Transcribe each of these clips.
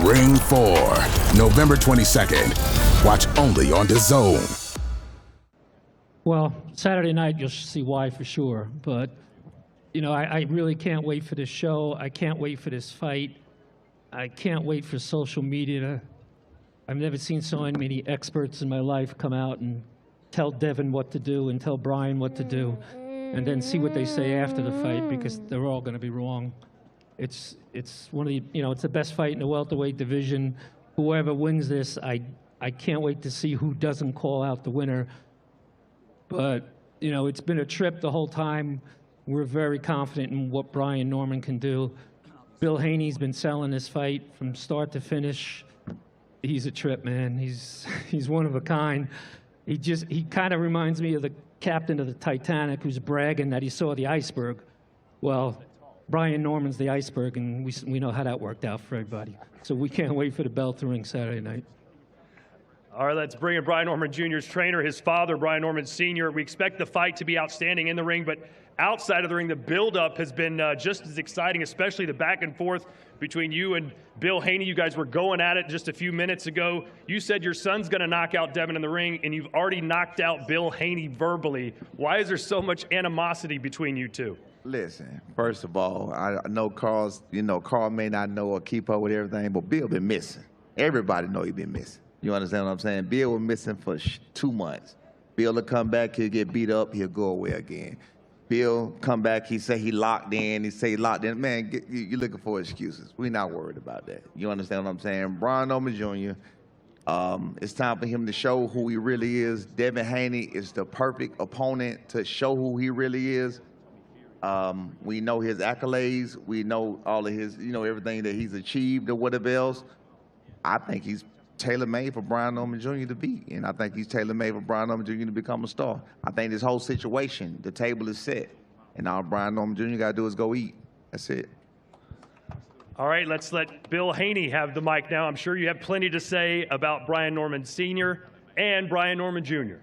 Ring 4, November 22nd. Watch only on DAZN. Well, Saturday night you'll see why for sure. But, you know, I really can't wait for this show. I can't wait for this fight. I can't wait for social media. I've never seen so many experts in my life come out and tell Devin what to do and tell Brian what to do, and then see what they say after the fight, because they're all going to be wrong. It's one of the, you know, it's the best fight in the welterweight division. Whoever wins this, I can't wait to see who doesn't call out the winner. But, you know, it's been a trip the whole time. We're very confident in what Brian Norman can do. Bill Haney's been selling this fight from start to finish. He's a trip, man. He's one of a kind. He kind of reminds me of the captain of the Titanic who's bragging that he saw the iceberg. Well, Brian Norman's the iceberg, and we know how that worked out for everybody. So we can't wait for the bell to ring Saturday night. All right, let's bring in Brian Norman Jr.'s trainer, his father, Brian Norman Sr. We expect the fight to be outstanding in the ring, but outside of the ring, the buildup has been just as exciting, especially the back and forth between you and Bill Haney. You guys were going at it just a few minutes ago. You said your son's going to knock out Devin in the ring, and you've already knocked out Bill Haney verbally. Why is there so much animosity between you two? Listen, first of all, I know Carl may not know or keep up with everything, but Bill been missing. Everybody know he been missing. You understand what I'm saying? Bill was missing for 2 months. Bill will come back, he'll get beat up, he'll go away again. Bill come back, he say he locked in, he say he locked in. Man, you're looking for excuses. We're not worried about that. You understand what I'm saying? Brian Norman Jr., it's time for him to show who he really is. Devin Haney is the perfect opponent to show who he really is. We know his accolades. We know all of his, everything that he's achieved or whatever else. I think he's tailor-made for Brian Norman Jr. to beat, and I think he's tailor-made for Brian Norman Jr. to become a star. I think this whole situation, the table is set, and all Brian Norman Jr. got to do is go eat. That's it. All right, let's let Bill Haney have the mic now. I'm sure you have plenty to say about Brian Norman Sr. and Brian Norman Jr.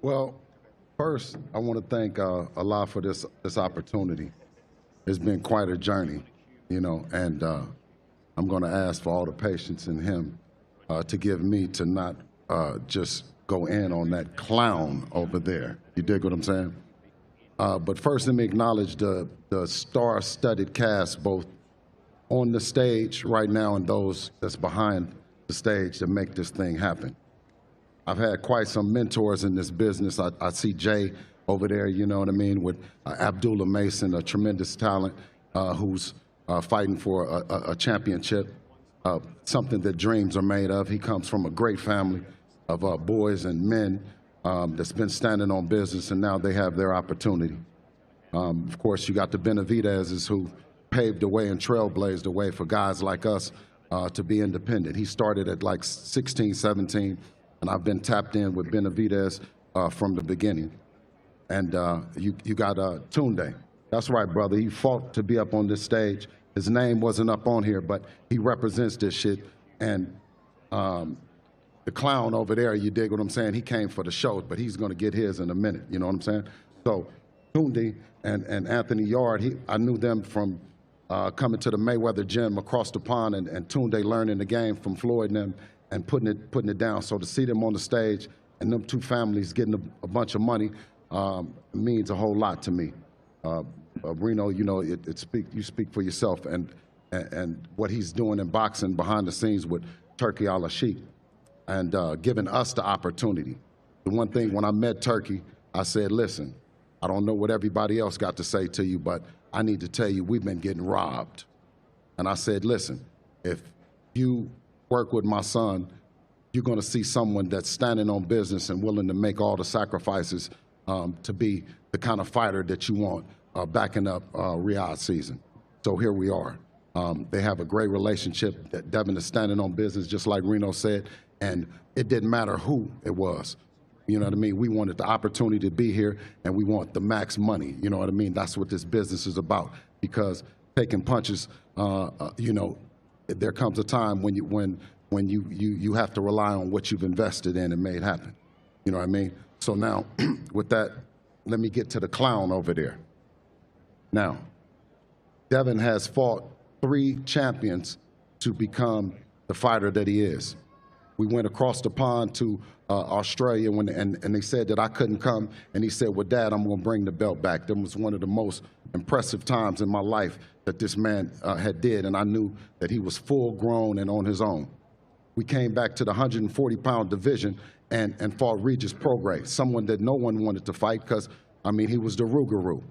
Well, first, I want to thank Allah for this opportunity. It's been quite a journey, and I'm going to ask for all the patience in him to give me to not just go in on that clown over there. You dig what I'm saying? But first, let me acknowledge the star-studded cast, both on the stage right now and those that's behind the stage that make this thing happen. I've had quite some mentors in this business. I see Jay over there, you know what I mean, with Abdullah Mason, a tremendous talent who's fighting for a championship, something that dreams are made of. He comes from a great family of boys and men that's been standing on business, and now they have their opportunity. Of course, you got the Benavidez's who paved the way and trailblazed the way for guys like us to be independent. He started at like 16, 17, and I've been tapped in with Benavidez from the beginning. And you got Tunde. That's right, brother. He fought to be up on this stage. His name wasn't up on here, but he represents this shit. And the clown over there, you dig what I'm saying? He came for the show, but he's going to get his in a minute. You know what I'm saying? So Tunde and Anthony Yard, I knew them from coming to the Mayweather gym across the pond, and Tunde learning the game from Floyd and them and putting it down. So to see them on the stage and them two families getting a bunch of money means a whole lot to me. Reno, you speak for yourself, and what he's doing in boxing behind the scenes with Turki Al-Sheikh, and giving us the opportunity. The one thing, when I met Turki, I said, listen, I don't know what everybody else got to say to you, but I need to tell you we've been getting robbed. And I said, listen, if you work with my son, you're going to see someone that's standing on business and willing to make all the sacrifices to be the kind of fighter that you want backing up Riyadh season. So here we are. They have a great relationship. That Devin is standing on business, just like Reno said, and it didn't matter who it was. You know what I mean? We wanted the opportunity to be here, and we want the max money. You know what I mean? That's what this business is about. Because taking punches, there comes a time when you have to rely on what you've invested in and made happen. You know what I mean? So now, with that, let me get to the clown over there. Now, Devin has fought 3 champions to become the fighter that he is. We went across the pond to Australia and they said that I couldn't come. And he said, well, Dad, I'm going to bring the belt back. That was one of the most impressive times in my life that this man had did. And I knew that he was full grown and on his own. We came back to the 140-pound division and fought Regis Prograis, someone that no one wanted to fight because, I mean, he was the Rougarou,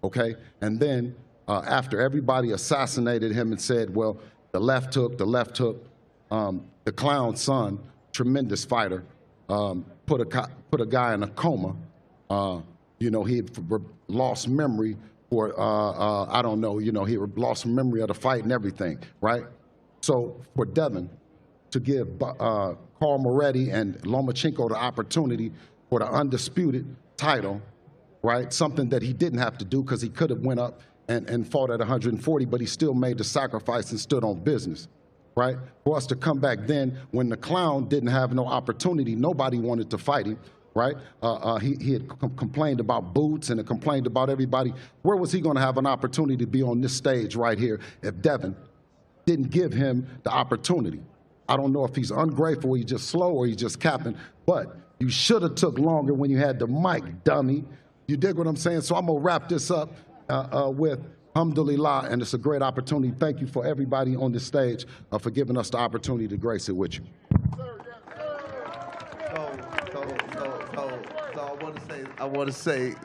okay? And then after everybody assassinated him and said, well, the left hook, the clown's son, tremendous fighter, put a guy in a coma. You know, he had lost memory for, I don't know, you know, he lost memory of the fight and everything, right? So for Devin to give Carl Moretti and Lomachenko the opportunity for the undisputed title, right? Something that he didn't have to do because he could have went up and fought at 140, but he still made the sacrifice and stood on business, right? For us to come back then when the clown didn't have no opportunity, nobody wanted to fight him, right? He had complained about Boots and had complained about everybody. Where was he going to have an opportunity to be on this stage right here if Devin didn't give him the opportunity? I don't know if he's ungrateful, or he's just slow, or he's just capping, but you should have took longer when you had the mic, dummy. You dig what I'm saying? So I'm going to wrap this up with alhamdulillah, and it's a great opportunity. Thank you for everybody on this stage for giving us the opportunity to grace it with you. I want to say,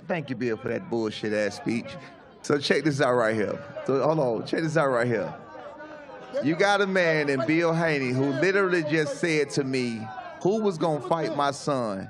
thank you, Bill, for that bullshit ass speech. So check this out right here. So hold on, check this out right here. You got a man in Bill Haney who literally just said to me, who was gonna fight my son?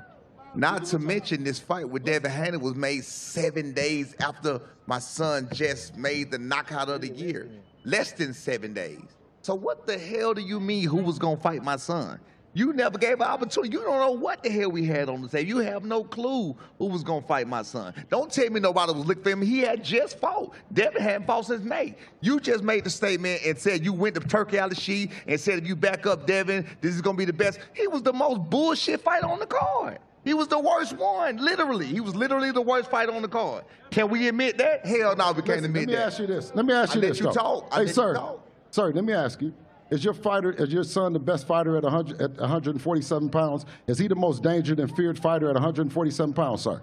Not to mention this fight with Devin Haney was made 7 days after my son just made the knockout of the year. Less than 7 days. So what the hell do you mean who was gonna fight my son? You never gave an opportunity. You don't know what the hell we had on the table. You have no clue who was gonna fight my son. Don't tell me nobody was looking for him. He had just fought. Devin hadn't fought since May. You just made the statement and said you went to Turkey Al-Sheikh and said if you back up Devin, this is gonna be the best. He was the most bullshit fighter on the card. He was the worst one, literally. He was literally the worst fighter on the card. Can we admit that? Hell no, we can't admit that. Let me ask you this. Let me ask you this. Let you talk. Hey, sir, let me ask you. Is your son the best fighter at 147 pounds? Is he the most dangerous and feared fighter at 147 pounds, sir?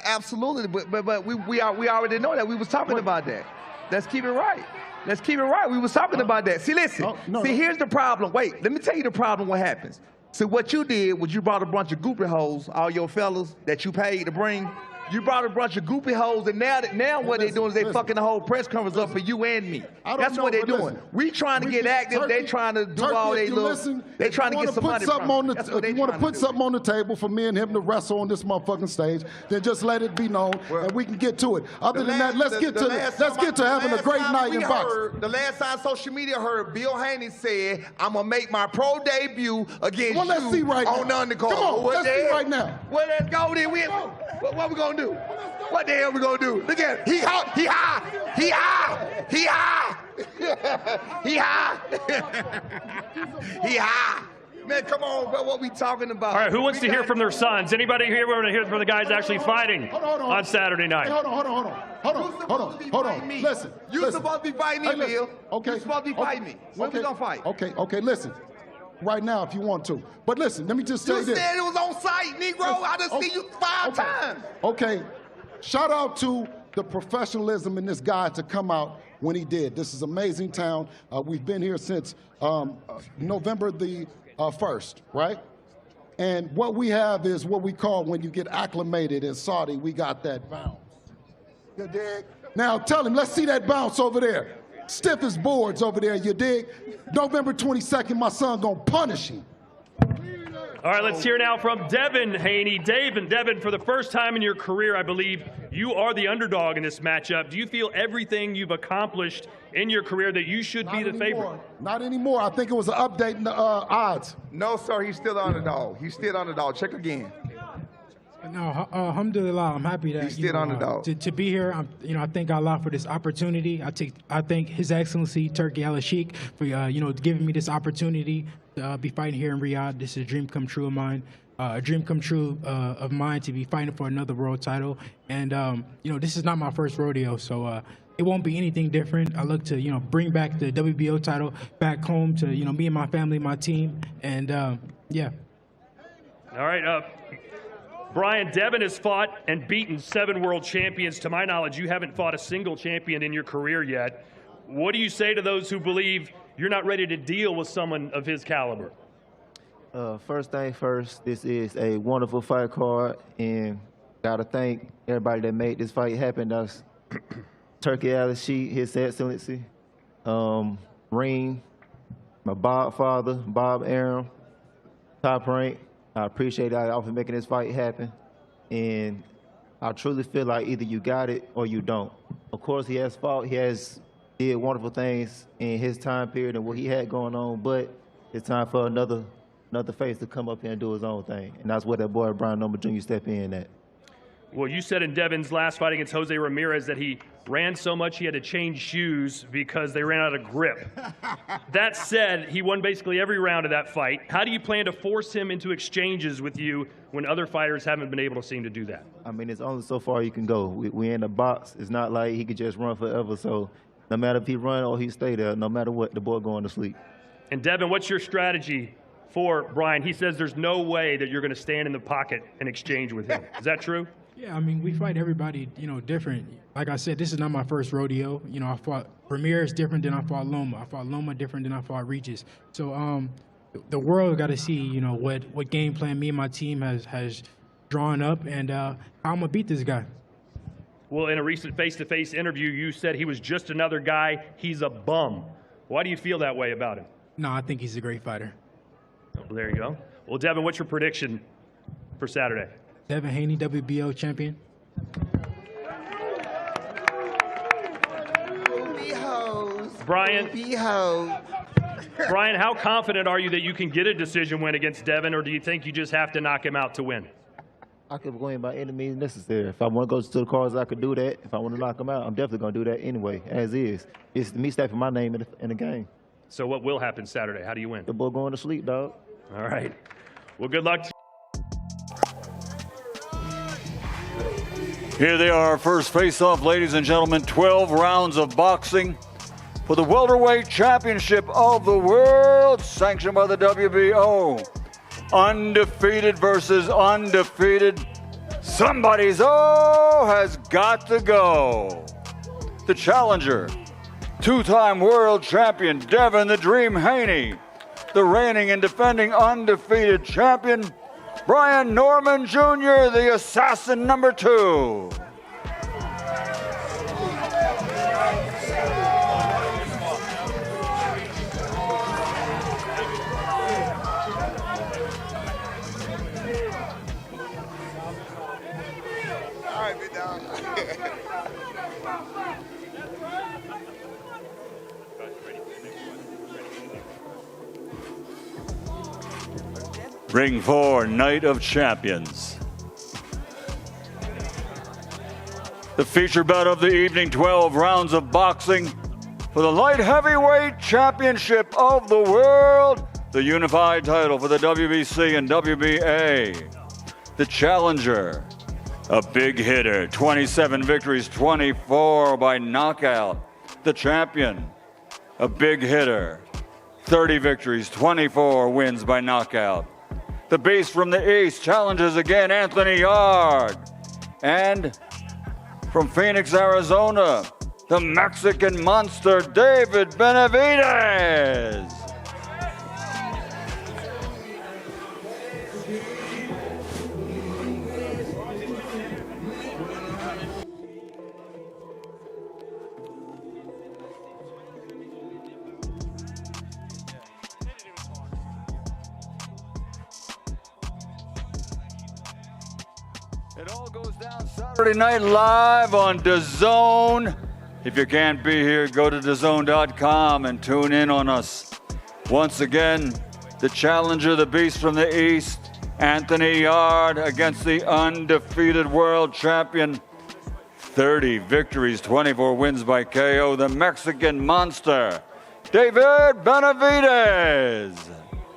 Absolutely, but we already know that. We was talking about that. Let's keep it right. Let's keep it right. We was talking about that. See, listen. Here's the problem. Wait, let me tell you the problem. What happens? See, what you did was you brought a bunch of goopy hoes, all your fellas that you paid to bring. You brought a bunch of goopy hoes, and now what they're doing is they fucking the whole press conference up for you and me. That's what they're doing. We trying to get active. They trying to do all they look. They trying to get some money from us. If you want to put something on the table for me and him to wrestle on this motherfucking stage, then just let it be known, and we can get to it. Other than that, let's get to having a great night in boxing. The last time social media heard, Bill Haney said, "I'm gonna make my pro debut against you on the undercard." Come on, let's see right now. Well, let's go then. What we gonna do? What the hell we gonna do? Look at it. He high. He high. He high. He high. He high. He high. Man, come on, bro. What we talking about? All right, who wants to hear from their sons? Anybody here want to hear from the guys actually fighting on Saturday night? Hey, hold on. Listen. You supposed to be fighting me, Bill. Okay. You supposed to be fighting me. When we gonna fight? Okay, listen. Right now, if you want to. But listen, let me just say this. You said it was on site, Negro. I done seen you 5 times. Okay. Shout out to the professionalism in this guy to come out when he did. This is amazing town. We've been here since November the 1st, right? And what we have is what we call when you get acclimated in Saudi, we got that bounce. You dig? Now tell him, let's see that bounce over there. Stiff as boards over there, you dig? November 22nd, my son gonna punish him. All right, let's hear now from Devin Haney. Devin, for the first time in your career, I believe, you are the underdog in this matchup. Do you feel everything you've accomplished in your career that you should be the favorite? Not anymore. I think it was an update in the odds. No, sir, he's still the underdog. He's still the underdog. Check again. No, alhamdulillah, I'm happy that to be here. I thank Allah for this opportunity. I thank His Excellency Turkey Al-Sheikh for giving me this opportunity to be fighting here in Riyadh. This is a dream come true of mine. A dream come true of mine to be fighting for another world title. And this is not my first rodeo, so it won't be anything different. I look to, bring back the WBO title back home to, me and my family, my team, and yeah. All right, Brian, Devin has fought and beaten 7 world champions. To my knowledge, you haven't fought a single champion in your career yet. What do you say to those who believe you're not ready to deal with someone of his caliber? First thing first, this is a wonderful fight card, and got to thank everybody that made this fight happen. That's Turkey Al-Sheikh, His Excellency, Ring, my father, Bob Arum, Top Rank. I appreciate y'all for making this fight happen, and I truly feel like either you got it or you don't. Of course, he has fought. He has did wonderful things in his time period and what he had going on, but it's time for another face to come up here and do his own thing, and that's where that boy Brian Norman Jr. step in at. Well, you said in Devin's last fight against Jose Ramirez that he ran so much he had to change shoes because they ran out of grip. That said, he won basically every round of that fight. How do you plan to force him into exchanges with you when other fighters haven't been able to seem to do that? I mean, it's only so far you can go. We in the box. It's not like he could just run forever, so no matter if he run or he stay there, no matter what, the boy going to sleep. And Devin, what's your strategy for Brian? He says there's no way that you're going to stand in the pocket and exchange with him. Is that true? Yeah, I mean, we fight everybody, different. Like I said, this is not my first rodeo. I fought Ramirez different than I fought Loma. I fought Loma different than I fought Regis. So the world got to see, what game plan me and my team has drawn up and how I'm going to beat this guy. Well, in a recent face-to-face interview, you said he was just another guy. He's a bum. Why do you feel that way about him? No, I think he's a great fighter. Well, there you go. Well, Devin, what's your prediction for Saturday? Devin Haney, WBO champion. Brian, how confident are you that you can get a decision win against Devin, or do you think you just have to knock him out to win? I could go in by any means necessary. If I want to go to the cards, I could do that. If I want to knock him out, I'm definitely going to do that anyway, as is. It's me stepping my name in the game. So what will happen Saturday? How do you win? The boy going to sleep, dog. All right. Well, good luck to you. Here they are, first face-off, ladies and gentlemen, 12 rounds of boxing for the welterweight championship of the world, sanctioned by the WBO. Undefeated versus undefeated. Somebody's has got to go. The challenger, two-time world champion Devin the Dream Haney. The reigning and defending undefeated champion, Brian Norman Jr., the assassin number 2. Ring 4, Night of Champions. The feature bout of the evening, 12 rounds of boxing for the light heavyweight championship of the world, the unified title for the WBC and WBA. The challenger, a big hitter, 27 victories, 24 by knockout. The champion, a big hitter, 30 victories, 24 wins by knockout. The beast from the east challenges again Anthony Yard. And from Phoenix, Arizona, the Mexican monster, David Benavidez. It all goes down Saturday night live on DAZN. If you can't be here, go to DAZN.com and tune in on us. Once again, the challenger, the beast from the east, Anthony Yard, against the undefeated world champion. 30 victories, 24 wins by KO, the Mexican monster, David Benavidez.